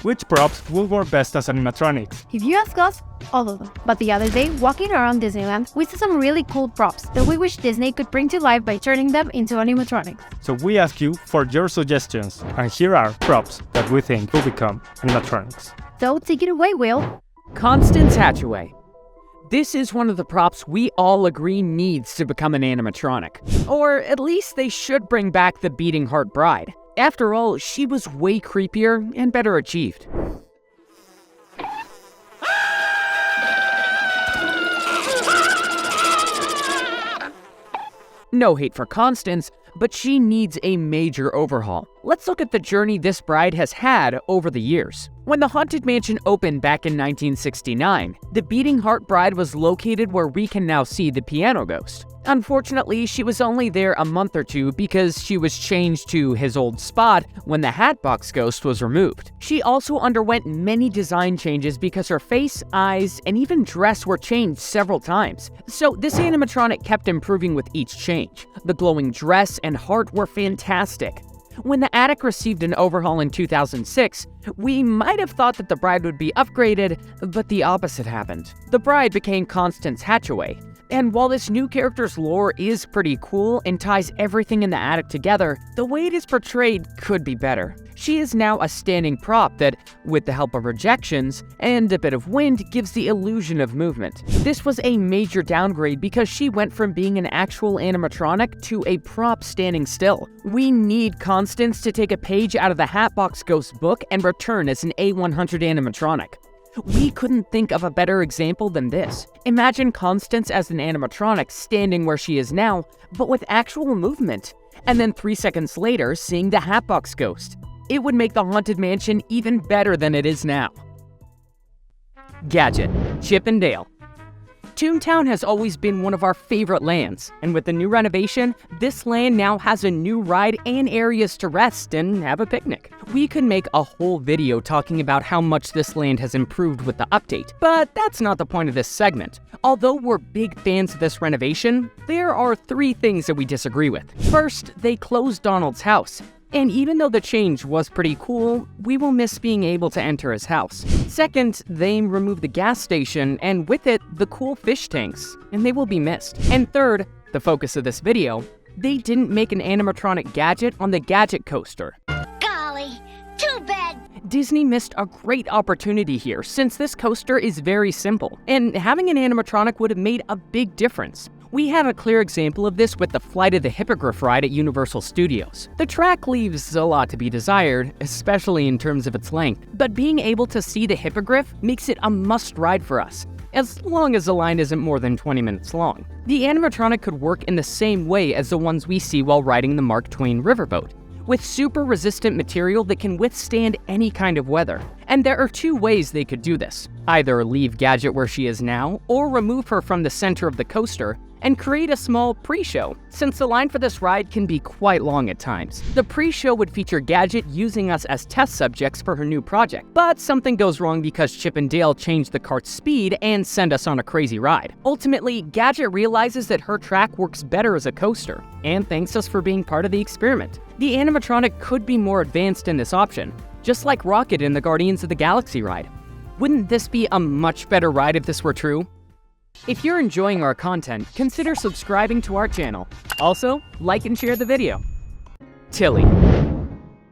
which props will work best as animatronics. If you ask us, all of them. But the other day, walking around Disneyland, we saw some really cool props that we wish Disney could bring to life by turning them into animatronics. So we ask you for your suggestions, and here are props that we think will become animatronics. So take it away, Will. Constance Hatchaway. This is one of the props we all agree needs to become an animatronic. Or at least they should bring back the Beating Heart Bride. After all, she was way creepier and better achieved. No hate for Constance, but she needs a major overhaul. Let's look at the journey this bride has had over the years. When the Haunted Mansion opened back in 1969, the Beating Heart Bride was located where we can now see the piano ghost. Unfortunately, she was only there a month or two because she was changed to his old spot when the Hatbox Ghost was removed. She also underwent many design changes because her face, eyes, and even dress were changed several times. So this animatronic kept improving with each change. The glowing dress and heart were fantastic. When the attic received an overhaul in 2006, we might have thought that the bride would be upgraded, but the opposite happened. The bride became Constance Hatchaway. And while this new character's lore is pretty cool and ties everything in the attic together, the way it is portrayed could be better. She is now a standing prop that, with the help of projections and a bit of wind, gives the illusion of movement. This was a major downgrade because she went from being an actual animatronic to a prop standing still. We need Constance to take a page out of the Hatbox Ghost book and return as an A100 animatronic. We couldn't think of a better example than this. Imagine Constance as an animatronic standing where she is now, but with actual movement. And then 3 seconds later, seeing the Hatbox Ghost. It would make the Haunted Mansion even better than it is now. Gadget, Chip and Dale. Toontown has always been one of our favorite lands, and with the new renovation, this land now has a new ride and areas to rest and have a picnic. We could make a whole video talking about how much this land has improved with the update, but that's not the point of this segment. Although we're big fans of this renovation, there are 3 things that we disagree with. First, they closed Donald's house. And even though the change was pretty cool, we will miss being able to enter his house. Second, they removed the gas station, and with it, the cool fish tanks, and they will be missed. And third, the focus of this video, they didn't make an animatronic Gadget on the Gadget coaster. Golly, too bad. Disney missed a great opportunity here since this coaster is very simple, and having an animatronic would have made a big difference. We have a clear example of this with the Flight of the Hippogriff ride at Universal Studios. The track leaves a lot to be desired, especially in terms of its length, but being able to see the Hippogriff makes it a must ride for us, as long as the line isn't more than 20 minutes long. The animatronic could work in the same way as the ones we see while riding the Mark Twain riverboat, with super resistant material that can withstand any kind of weather. And there are 2 ways they could do this. Either leave Gadget where she is now, or remove her from the center of the coaster and create a small pre-show, since the line for this ride can be quite long at times. The pre-show would feature Gadget using us as test subjects for her new project, but something goes wrong because Chip and Dale changed the cart's speed and send us on a crazy ride. Ultimately, Gadget realizes that her track works better as a coaster, and thanks us for being part of the experiment. The animatronic could be more advanced in this option, just like Rocket in the Guardians of the Galaxy ride. Wouldn't this be a much better ride if this were true? If you're enjoying our content, consider subscribing to our channel. Also, like and share the video. Tilly.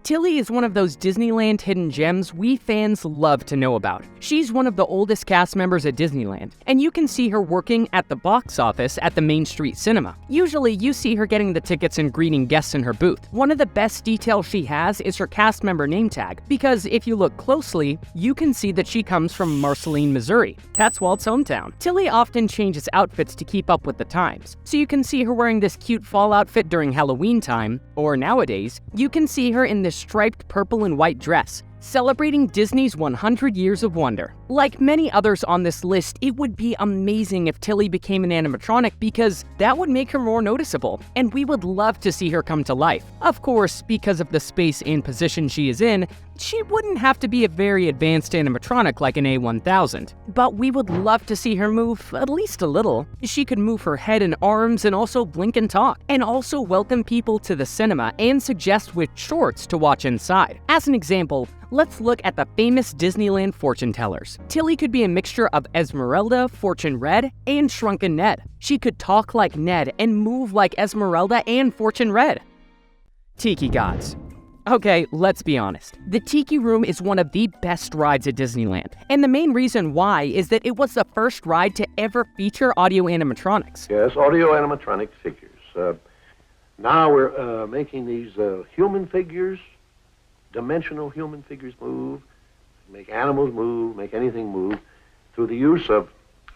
Tilly is one of those Disneyland hidden gems we fans love to know about. She's one of the oldest cast members at Disneyland, and you can see her working at the box office at the Main Street Cinema. Usually, you see her getting the tickets and greeting guests in her booth. One of the best details she has is her cast member name tag, because if you look closely, you can see that she comes from Marceline, Missouri. That's Walt's hometown. Tilly often changes outfits to keep up with the times, so you can see her wearing this cute fall outfit during Halloween time, or nowadays, you can see her in this striped purple and white dress, celebrating Disney's 100 Years of Wonder. Like many others on this list, it would be amazing if Tilly became an animatronic because that would make her more noticeable, and we would love to see her come to life. Of course, because of the space and position she is in, She wouldn't have to be a very advanced animatronic like an A1000, but we would love to see her move at least a little. She could move her head and arms and also blink and talk, and also welcome people to the cinema and suggest which shorts to watch inside. As an example, let's look at the famous Disneyland fortune tellers. Tilly could be a mixture of Esmeralda, Fortune Red, and Shrunken Ned. She could talk like Ned and move like Esmeralda and Fortune Red. Tiki Gods. Okay, let's be honest. The Tiki Room is one of the best rides at Disneyland, and the main reason why is that it was the first ride to ever feature audio animatronics. Yes, audio animatronic figures. Now we're making these human figures, dimensional human figures move, make animals move, make anything move, through the use of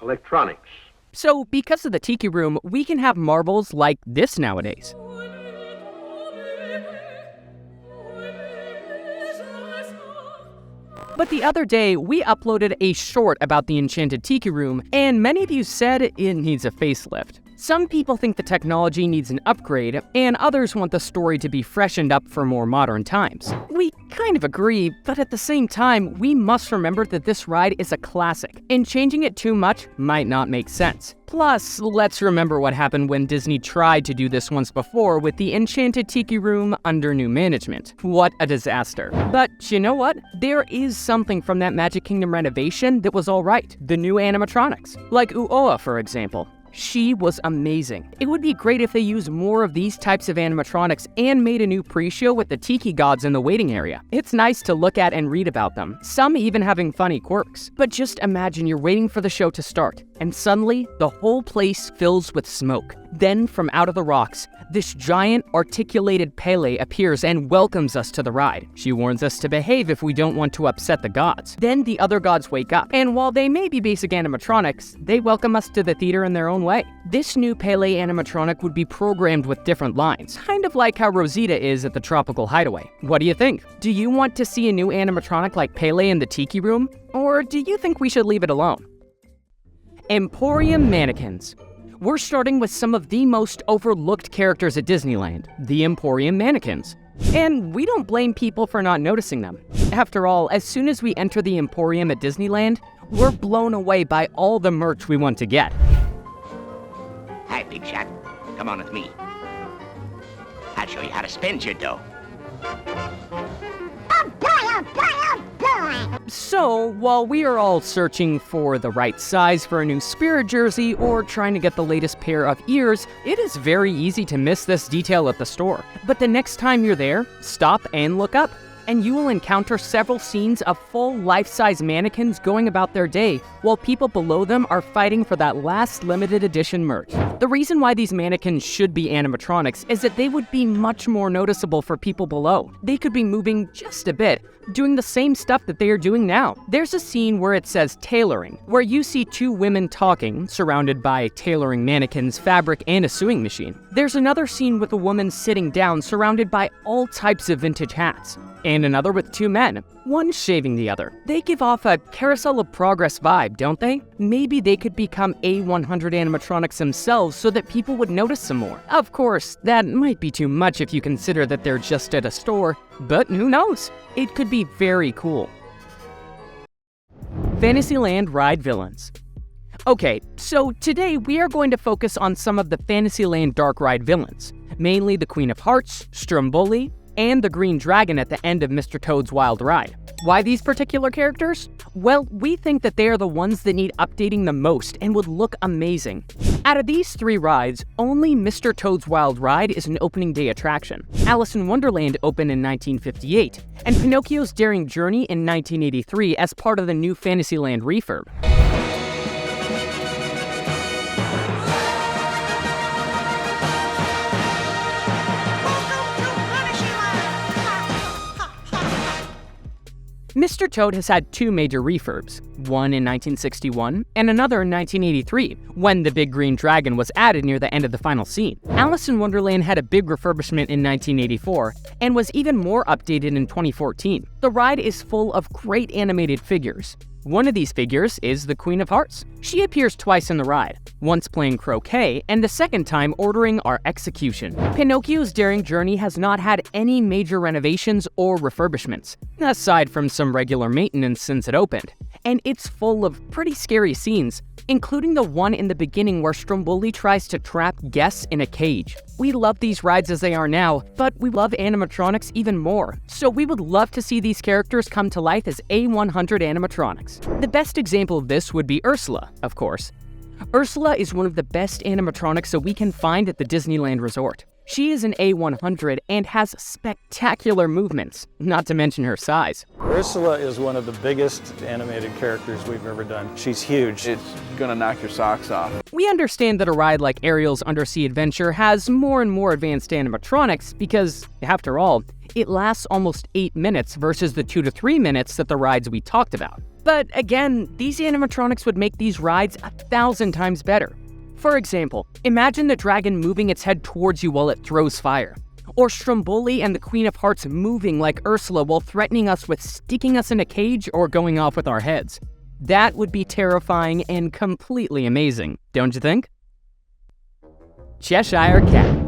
electronics. So, because of the Tiki Room, we can have marvels like this nowadays. But the other day, we uploaded a short about the Enchanted Tiki Room, and many of you said it needs a facelift. Some people think the technology needs an upgrade, and others want the story to be freshened up for more modern times. We kind of agree, but at the same time, we must remember that this ride is a classic, and changing it too much might not make sense. Plus, let's remember what happened when Disney tried to do this once before with the Enchanted Tiki Room under new management. What a disaster. But you know what? There is something from that Magic Kingdom renovation that was alright. The new animatronics. Like Uoa, for example. She was amazing. It would be great if they used more of these types of animatronics and made a new pre-show with the Tiki Gods in the waiting area. It's nice to look at and read about them, some even having funny quirks. But just imagine you're waiting for the show to start, and suddenly, the whole place fills with smoke. Then, from out of the rocks, this giant, articulated Pele appears and welcomes us to the ride. She warns us to behave if we don't want to upset the gods. Then the other gods wake up, and while they may be basic animatronics, they welcome us to the theater in their own way. This new Pele animatronic would be programmed with different lines, kind of like how Rosita is at the Tropical Hideaway. What do you think? Do you want to see a new animatronic like Pele in the Tiki Room? Or do you think we should leave it alone? Emporium Mannequins. We're starting with some of the most overlooked characters at Disneyland, the Emporium Mannequins. And we don't blame people for not noticing them. After all, as soon as we enter the Emporium at Disneyland, we're blown away by all the merch we want to get. Hi, big shot. Come on with me. I'll show you how to spend your dough. So, while we are all searching for the right size for a new Spirit jersey or trying to get the latest pair of ears, it is very easy to miss this detail at the store. But the next time you're there, stop and look up, and you will encounter several scenes of full life-size mannequins going about their day, while people below them are fighting for that last limited edition merch. The reason why these mannequins should be animatronics is that they would be much more noticeable for people below. They could be moving just a bit, doing the same stuff that they are doing now. There's a scene where it says tailoring, where you see two women talking, surrounded by tailoring mannequins, fabric, and a sewing machine. There's another scene with a woman sitting down, surrounded by all types of vintage hats. And another with two men, one shaving the other. They give off a Carousel of Progress vibe, don't they? Maybe they could become A100 animatronics themselves so that people would notice some more. Of course, that might be too much if you consider that they're just at a store, but who knows? It could be very cool. Fantasyland ride villains. Okay, so today we are going to focus on some of the Fantasyland dark ride villains, mainly the Queen of Hearts, Stromboli, and the Green Dragon at the end of Mr. Toad's Wild Ride. Why these particular characters? Well, we think that they are the ones that need updating the most and would look amazing. Out of these three rides, only Mr. Toad's Wild Ride is an opening day attraction. Alice in Wonderland opened in 1958, and Pinocchio's Daring Journey in 1983 as part of the new Fantasyland refurb. Mr. Toad has had two major refurbs, one in 1961 and another in 1983, when the Big Green Dragon was added near the end of the final scene. Alice in Wonderland had a big refurbishment in 1984 and was even more updated in 2014. The ride is full of great animated figures. One of these figures is the Queen of Hearts. She appears twice in the ride, once playing croquet and the second time ordering our execution. Pinocchio's daring journey has not had any major renovations or refurbishments, aside from some regular maintenance since it opened. And it's full of pretty scary scenes, including the one in the beginning where Stromboli tries to trap guests in a cage. We love these rides as they are now, but we love animatronics even more, so we would love to see these characters come to life as A100 animatronics. The best example of this would be Ursula, of course. Ursula is one of the best animatronics that we can find at the Disneyland Resort. She is an A100 and has spectacular movements, not to mention her size. Ursula is one of the biggest animated characters we've ever done. She's huge. It's gonna knock your socks off. We understand that a ride like Ariel's Undersea Adventure has more and more advanced animatronics because, after all, it lasts almost 8 minutes versus the 2 to 3 minutes that the rides we talked about. But again, these animatronics would make these rides 1,000 times better. For example, imagine the dragon moving its head towards you while it throws fire. Or Stromboli and the Queen of Hearts moving like Ursula while threatening us with sticking us in a cage or going off with our heads. That would be terrifying and completely amazing, don't you think? Cheshire Cat.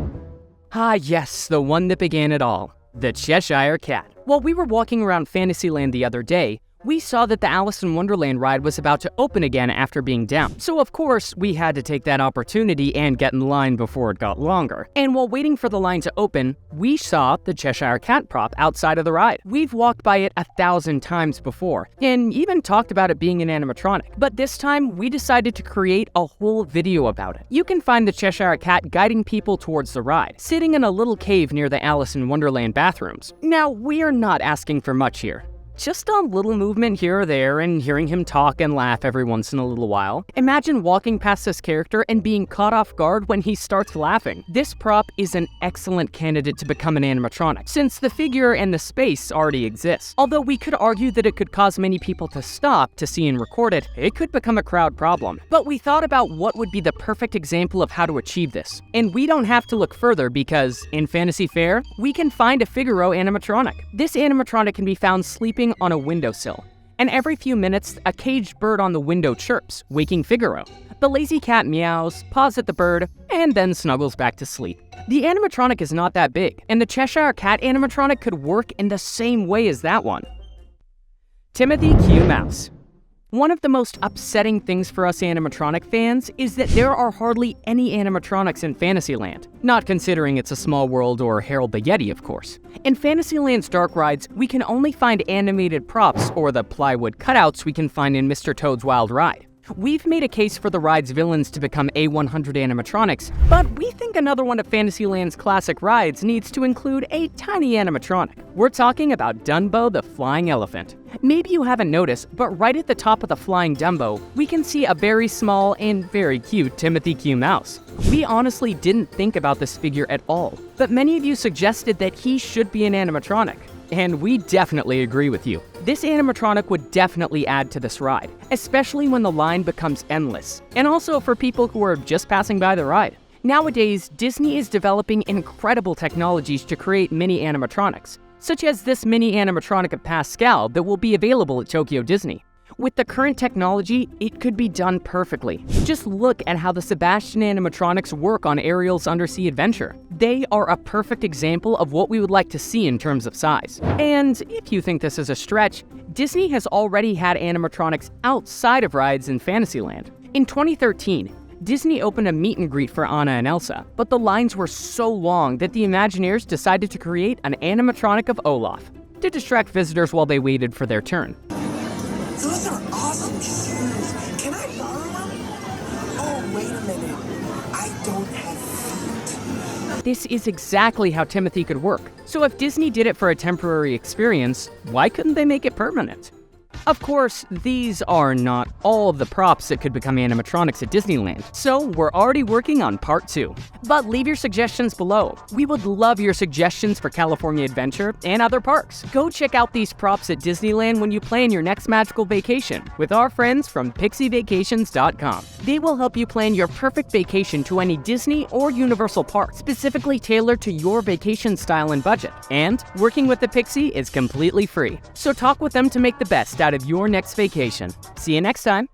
Ah yes, the one that began it all. The Cheshire Cat. While we were walking around Fantasyland the other day, we saw that the Alice in Wonderland ride was about to open again after being down. So of course, we had to take that opportunity and get in line before it got longer. And while waiting for the line to open, we saw the Cheshire Cat prop outside of the ride. We've walked by it 1,000 times before, and even talked about it being an animatronic. But this time, we decided to create a whole video about it. You can find the Cheshire Cat guiding people towards the ride, sitting in a little cave near the Alice in Wonderland bathrooms. Now, we are not asking for much here. Just a little movement here or there and hearing him talk and laugh every once in a little while. Imagine walking past this character and being caught off guard when he starts laughing. This prop is an excellent candidate to become an animatronic, since the figure and the space already exists. Although we could argue that it could cause many people to stop to see and record it, it could become a crowd problem. But we thought about what would be the perfect example of how to achieve this. And we don't have to look further because, in Fantasy Fair, we can find a Figaro animatronic. This animatronic can be found sleeping on a windowsill, and every few minutes, a caged bird on the window chirps, waking Figaro. The lazy cat meows, paws at the bird, and then snuggles back to sleep. The animatronic is not that big, and the Cheshire Cat animatronic could work in the same way as that one. Timothy Q. Mouse. One of the most upsetting things for us animatronic fans is that there are hardly any animatronics in Fantasyland, not considering It's a Small World or Harold the Yeti, of course. In Fantasyland's dark rides, we can only find animated props or the plywood cutouts we can find in Mr. Toad's Wild Ride. We've made a case for the ride's villains to become A100 animatronics, but we think another one of Fantasyland's classic rides needs to include a tiny animatronic. We're talking about Dumbo the Flying Elephant. Maybe you haven't noticed, but right at the top of the flying Dumbo, we can see a very small and very cute Timothy Q. Mouse. We honestly didn't think about this figure at all, but many of you suggested that he should be an animatronic. And we definitely agree with you. This animatronic would definitely add to this ride, especially when the line becomes endless, and also for people who are just passing by the ride. Nowadays, Disney is developing incredible technologies to create mini animatronics, such as this mini animatronic of Pascal that will be available at Tokyo Disney. With the current technology, it could be done perfectly. Just look at how the Sebastian animatronics work on Ariel's Undersea Adventure. They are a perfect example of what we would like to see in terms of size. And if you think this is a stretch, Disney has already had animatronics outside of rides in Fantasyland. In 2013, Disney opened a meet and greet for Anna and Elsa, but the lines were so long that the Imagineers decided to create an animatronic of Olaf to distract visitors while they waited for their turn. Those are awesome shoes. Can I borrow them? Oh, wait a minute. I don't have feet. This is exactly how Timothy could work. So if Disney did it for a temporary experience, why couldn't they make it permanent? Of course, these are not all of the props that could become animatronics at Disneyland, so we're already working on part 2. But leave your suggestions below. We would love your suggestions for California Adventure and other parks. Go check out these props at Disneyland when you plan your next magical vacation with our friends from PixieVacations.com. They will help you plan your perfect vacation to any Disney or Universal park, specifically tailored to your vacation style and budget. And working with the Pixie is completely free, so talk with them to make the best out inside of your next vacation. See you next time.